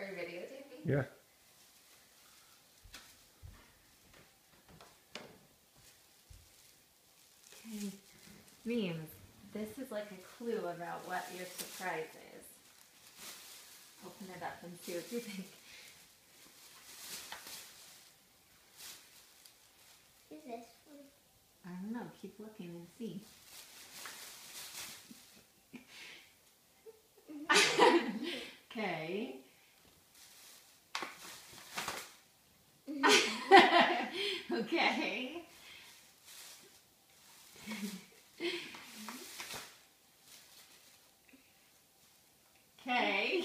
Are you videotaping? Yeah. Okay. Memes, this is like a clue about what your surprise is. Open it up and see what you think. Who's this one? I don't know. Keep looking and see. Okay. Okay. Okay.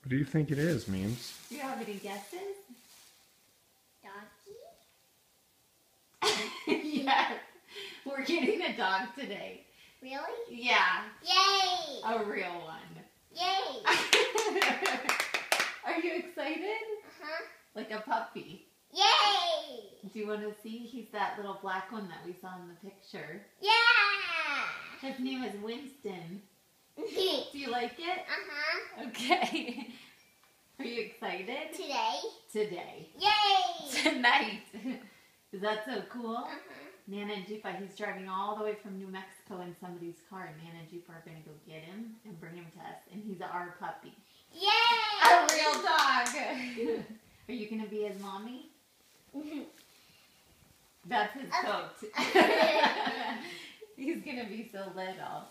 What do you think it is, Memes? Do you have any guesses? Doggy? Yes. We're getting a dog today. Really? Yeah. Yay! A real one. Yay! Are you excited? Uh-huh. Like a puppy. Yay! Do you want to see? He's that little black one that we saw in the picture. Yeah! His name is Winston. Uh-huh. Do you like it? Okay. Are you excited? Today? Today. Yay! Tonight. Is that so cool? Uh-huh. Nana and Jeepa, he's driving all the way from New Mexico in somebody's car, and Nana and Jeepa are going to go get him and bring him to us, and he's our puppy. Yay! A real dog! Are you going to be his mommy? That's his coat. He's going to be so little.